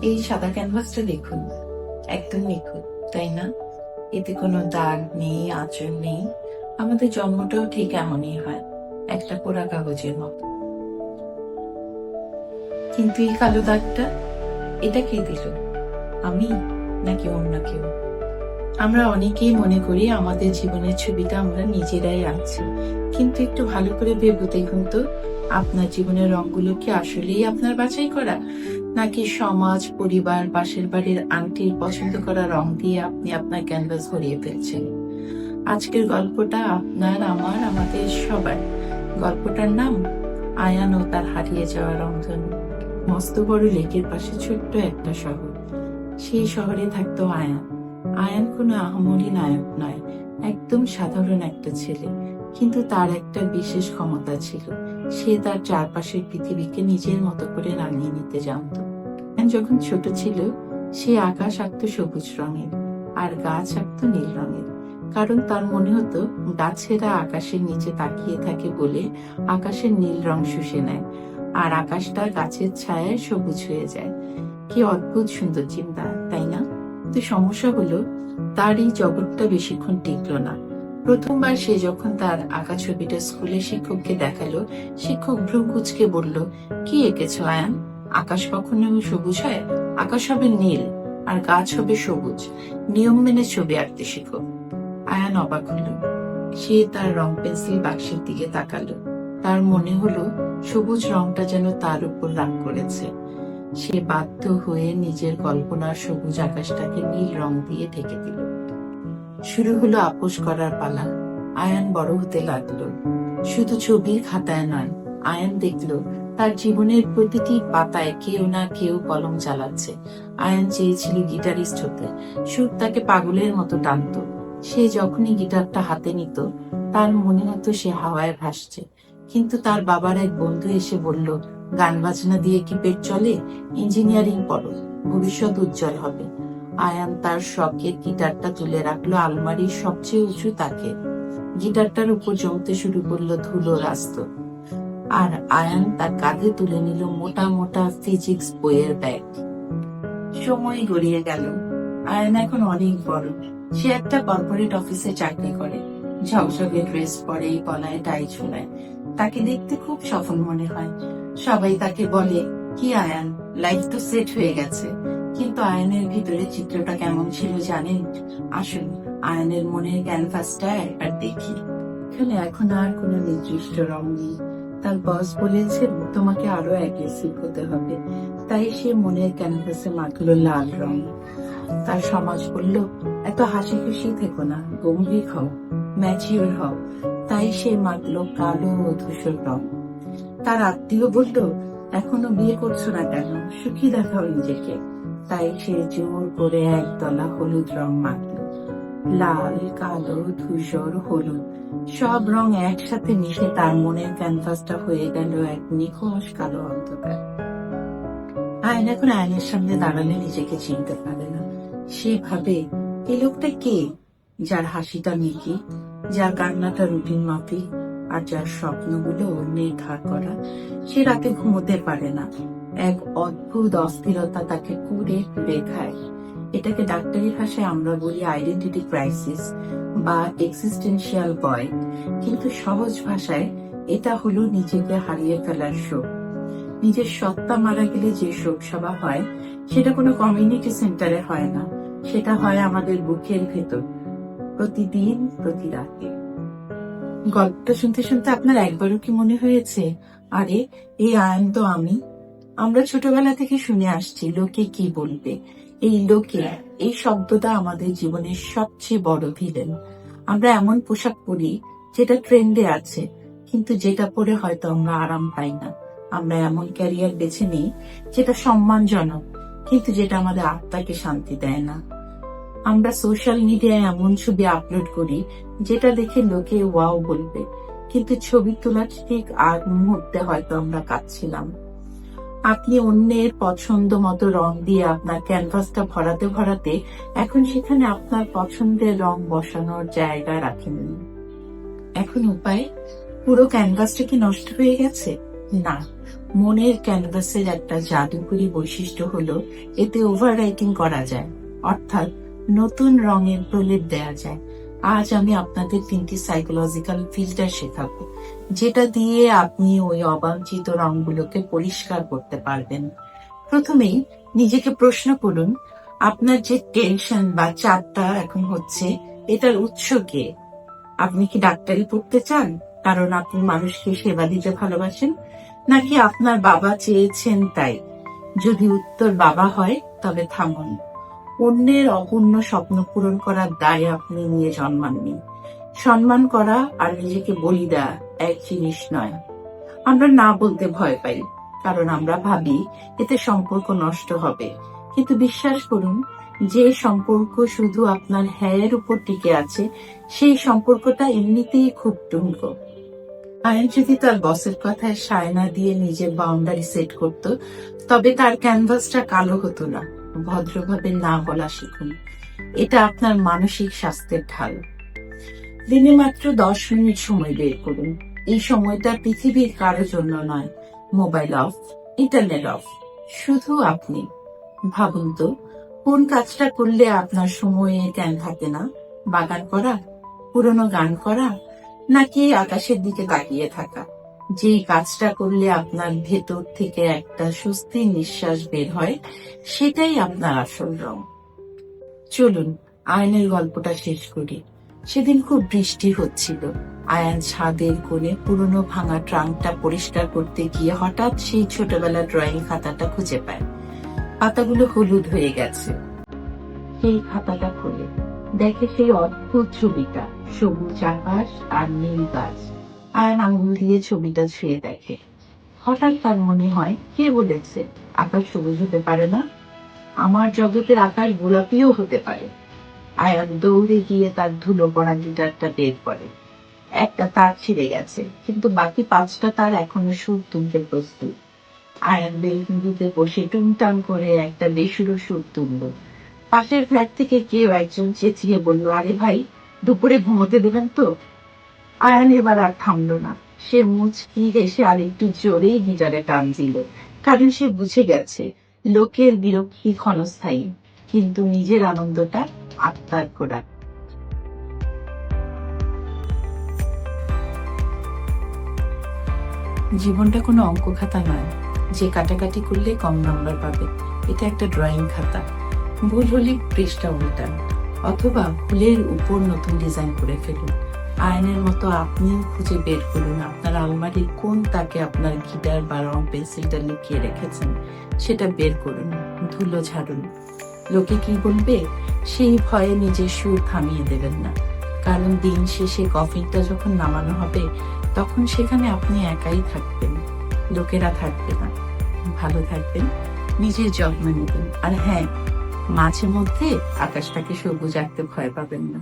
এই সাদা ক্যানভাসটা দেখুন, একদম নিখুঁত, তাই না? এতে কোনো দাগ নেই, আঁচড় নেই। আমাদের জন্মটাও ঠিক এমনই হয়, একটা পোড়া কাগজের মতো। কিন্তু এই কালো দাগটা, এটা কে দিল? আমি নাকি অন্য কেউ? আমরা অনেকেই মনে করি আমাদের জীবনের ছবিটা আমরা নিজেরাই আঁকছি, কিন্তু একটু ভালো করে ভেবে দেখুন তো, আপনার জীবনের রংগুলো কি আসলেই আপনার বাছাই করা, নাকি সমাজ, পরিবার, পাশের বাড়ির আন্টির পছন্দ করা রং দিয়ে আপনি আপনার ক্যানভাস ভরিয়ে ফেলছেন? আজকের গল্পটা আপনার, আমার, আমাদের সবার। গল্পটার নাম আয়ান ও তার হারিয়ে যাওয়া রংধনু। মস্ত বড় লেকের পাশে ছোট্ট একটা শহর। সেই শহরে থাকতো আয়ান। আয়ান কোনো আহামরি নায়ক নয়, একদম সাধারণ একটা ছেলে, কিন্তু তার একটা বিশেষ ক্ষমতা ছিল। সে তার চারপাশের পৃথিবীকে নিজের মতো করে রাঙিয়ে নিতে জানত। আয়ান যখন ছোট ছিল, সে আকাশ আঁকতো সবুজ রঙের, আর গাছ আঁকতো নীল রঙের। কারণ তার মনে হতো গাছেরা আকাশের নিচে তাকিয়ে থাকে বলে আকাশের নীল রং শুষে নেয়, আর আকাশটা গাছের ছায়ায় সবুজ হয়ে যায়। কি অদ্ভুত সুন্দর চিন্তা, তাই না? তো সমস্যা হলো, তার এই জগৎটা বেশিক্ষণ টিকলো না। প্রথমবার সে যখন তার আঁকা ছবিটা স্কুলে শিক্ষককে দেখালো, শিক্ষক ভ্রু কুঁচকে বলল, কি এঁকেছো আয়ান? আকাশ কখনো সবুজ হয়? আকাশ হবে নীল, আর গাছ হবে সবুজ। নিয়ম মেনে ছবি আঁকতে শিখো। আয়ান অবাক হলো। সে তার রং পেন্সিল বাক্সের দিকে তাকালো। তার মনে হলো সবুজ রংটা যেন তার উপর রাগ করেছে। সে বাধ্য হয়ে নিজের কল্পনার সবুজ আকাশটাকে নীল রং দিয়ে ঢেকে দিল। শুরু হলো আপোষ করার পালা। আয়ান বড় হতে লাগলো। শুধু ছবির খাতায় নয়, আয়ান দেখলো তার জীবনের প্রতিটি পাতায় কেউ না কেউ কলম চালাচ্ছে। আয়ান চেয়েছিল গিটারিস্ট হতে। সুর তাকে পাগলের মতো টানতো। সে যখনই গিটারটা হাতে নিত, তার মনে হতো সে হাওয়ায় ভাসছে। কিন্তু তার বাবার এক বন্ধু এসে বলল, গান বাজনা দিয়ে কি পেট চলে? ইঞ্জিনিয়ারিং পড়ো, ভবিষ্যৎ উজ্জ্বল হবে। আয়ান তার শখের গিটারটা তুলে রাখলো আলমারির সবচেয়ে উঁচু তাকে। গিটারটার উপর জমতে শুরু করলো ধুলোর আস্ত। আর আয়ান তার কাঁধে তুলে নিল মোটা মোটা ফিজিক্স বইয়ের ব্যাগ। সময় গড়িয়ে গেল। আয়ান এখন অনেক বড়। সে একটা কর্পোরেট অফিসে চাকরি করে। ঝকঝকে ড্রেস পরে, গলায় টাই ঝোলায়। তাকে দেখতে খুব সফল মনে হয়। সবাই তাকে বলে, কি আয়ান, লাইফ তো সেট হয়ে গেছে। কিন্তু আয়ানের ভিতরে চিত্রটা কেমন ছিল জানেন? আসুন আয়ানের মনের ক্যানভাসটা একবার দেখি। এখানে এখন আর কোনো নির্দিষ্ট রং নেই। তার বস বলেছেন তোমাকে আরো অ্যাগ্রেসিভ হতে হবে, তাই সে মনের ক্যানভাসে মাখলো লাল রং। তার সমাজ বলল, এত হাসি খুশি থেকো না, গম্ভীর হও, ম্যাচিওর হও। তাই সে মাখলো কালো ও ধূসর রং। তার আত্মীয় বলল, এখনো বিয়ে করছো না কেন, সুখী দেখাও নিজেকে। তাই সে জোর করে একতলা হলুদ রং মাখল। লাল, কালো, ধূসর, হলুদ সব রং একসাথে মিশে তার মনের ক্যানভাসটা হয়ে গেল এক নিখোঁজ কালো অন্ধকার। আয়ন এখন আয়নের সামনে দাঁড়ালে নিজেকে চিনতে পারে না। সে ভাবে, এই লোকটা কে? যার হাসিটা মেকি, যার কান্নাটা রুটিন মাফিক, আর যার স্বপ্নগুলো অন্যের ধার করা। সে রাতে ঘুমোতে পারে না। এক অদ্ভুত অস্থিরতা তাকে কুড়ে কুড়ে খায়। এটাকে ডাক্তারি ভাষায় আমরা বলি আইডেন্টিটি ক্রাইসিস বা এক্সিস্টেন্সিয়াল ভয়েড, কিন্তু সহজ ভাষায় এটা হলো নিজেকে হারিয়ে ফেলার শোক। নিজের সত্তা মারা গেলে যে শোক সভা হয়, সেটা কোনো কমিউনিটি সেন্টারে হয় না, সেটা হয় আমাদের বুকের ভেতর, প্রতিদিন, প্রতি রাতে। গল্পটা শুনতে শুনতে আপনার একবারও কি মনে হয়েছে, আরে এই আয়ান তো আমি? আমরা ছোটবেলা থেকে শুনে আসছি লোকে কি বলবে। এই লোকে, এই শব্দটা আমাদের জীবনের সবচেয়ে বড় ভিলেন। আমরা এমন পোশাক পরি যেটা ট্রেন্ডে আছে, কিন্তু যেটা পরে হয়তো আমরা আরাম পাই না। আমরা এমন ক্যারিয়ার বেছে নিই যেটা সম্মানজনক, কিন্তু যেটা আমাদের আত্মাকে শান্তি দেয় না। আমরা সোশ্যাল মিডিয়ায় এমন ছবি আপলোড করি যেটা দেখে লোকে ওয়াও বলবে, কিন্তু ছবি তোলার ঠিক আগ মুহূর্তে হয়তো আমরা কাঁদছিলাম। আপনি অন্যের পছন্দ মতো রং দিয়ে আপনার ক্যানভাসটা ভরাতে ভরাতে এখন সেখানে আপনার পছন্দের রং বসানোর জায়গা রাখেননি। এখন উপায়, পুরো ক্যানভাসটা কি নষ্ট হয়ে গেছে? না, মনের ক্যানভাসের একটা জাদুকরী বৈশিষ্ট্য হলো এতে ওভার রাইটিং করা যায়, অর্থাৎ নতুন রঙের প্রলেপ দেয়া যায়। আজ আমি আপনাদের 3টি সাইকোলজিক্যাল ফিল্টার শেখাবো, যেটা দিয়ে আপনি ওই অবাঞ্ছিত রঙগুলোকে পরিষ্কার করতে পারবেন। প্রথমেই নিজেকে প্রশ্ন করুন, আপনার যে টেনশন বা চাপটা এখন হচ্ছে, এটার উৎস কে? আপনি কি ডাক্তারি পড়তে চান কারণ আপনি মানুষকে সেবা দিতে ভালোবাসেন, নাকি আপনার বাবা চেয়েছেন তাই? যদি উত্তর বাবা হয়, তবে থামুন। অন্যের অপূর্ণ স্বপ্ন পূরণ করার দায় আপনি নিয়ে জন্মাননি। সম্মান করা আর নিজেকে বলি দেয়া এক জিনিস নয়। আমরা না বলতে ভয় পাই, কারণ আমরা ভাবি এতে সম্পর্ক নষ্ট হবে। কিন্তু বিশ্বাস করুন, যে সম্পর্ক শুধু আপনার হ্যায়ের উপর টিকে আছে, সেই সম্পর্কটা এমনিতেই খুব টুনকো। আয়ন যদি তার বসের কথায় সায় না দিয়ে নিজের বাউন্ডারি সেট করত, তবে তার ক্যানভাসটা কালো হতো না। ভদ্রভাবে না বলা শিখুন, এটা আপনার মানসিক স্বাস্থ্যের ঢাল। দিনে মাত্র 10 মিনিট সময় বের করুন। এই সময়টা পৃথিবীর কারো জন্য নয়। মোবাইল অফ, ইন্টারনেট অফ, শুধু আপনি। ভাবুন তো, কোন কাজটা করলে আপনার সময়ে জ্ঞান থাকে না? বাগান করা, পুরনো গান করা, নাকি আকাশের দিকে তাকিয়ে থাকা? যেই কাজটা করলে আপনার ভেতর থেকে একটা স্বস্তির নিঃশ্বাস বের হয়, সেটাই আপনার আসল রং। চলুন আয়নের গল্পটা শেষ করি। সেদিন খুব বৃষ্টি হচ্ছিল। আয়ান ছাদের কোণে পুরনো ভাঙা ট্রাঙ্কটা পরিষ্কার করতে গিয়ে হঠাৎ সেই ছোটবেলার ড্রয়িং খাতাটা খুঁজে পায়। পাতাগুলো হলুদ হয়ে গেছে। সেই খাতাটা খুলে দেখে সেই অদ্ভুত ছবিটা, সবুজ আকাশ আর নীল গাছ। আয়ান আঙুল দিয়ে ছবিটা ছুঁয়ে দেখে। হঠাৎ তার মনে হয়, কে বলেছে আকাশ সবুজ হতে পারে না? আমার জগতের আকাশ গোলাপিও হতে পারে। আয়ান দৌড়ে গিয়ে তার ধুলো পড়া গিটারটা বের করে। একটা তার ছিঁড়ে গেছে, কিন্তু বাকি 5টা তার এখনো সুর তুলতে প্রস্তুত। আয়ান বেলকুনিতে বসে টুংটাং করে একটা বেসুরো সুর তুলল। পাশের ফ্ল্যাট থেকে কেউ একজন চেঁচিয়ে বলল, আরে ভাই, দুপুরে ঘুমোতে দেবেন তো? আয়ান এবার আর থামলো না। সে মুচকি হেসে আর একটু জোরেই গিটারে টান দিল, কারণ সে বুঝে গেছে লোকের বিরক্তি ক্ষণস্থায়ী, কিন্তু নিজের আনন্দটা আত্মার গোড়া। জীবনটা কোনো অঙ্ক খাতা নয় যে কাটাকাটি করলে কম নাম্বার পাবে। এটা একটা ড্রয়িং খাতা। ভুল হলে পৃষ্ঠা উল্টান, অথবা ভুলের উপর নতুন ডিজাইন করে ফেলুন। আয়নের মতো আপনিও খুঁজে বের করুন আপনার আলমারির কোন তাকে আপনার গিটার বা রং পেন্সিলটা লুকিয়ে রেখেছেন। সেটা বের করুন, ধুলো ঝাড়ুন। লোকে কি বলবে সেই ভয়ে নিজের সুর থামিয়ে দেবেন না, কারণ দিন শেষে কফিনটা যখন নামানো হবে, তখন সেখানে আপনি একাই থাকবেন, লোকেরা থাকবে না। ভালো থাকবেন, নিজের যত্ন নেবেন, আর হ্যাঁ, মাঝে মধ্যে আকাশটাকে সবুজ আঁকতে ভয় পাবেন না।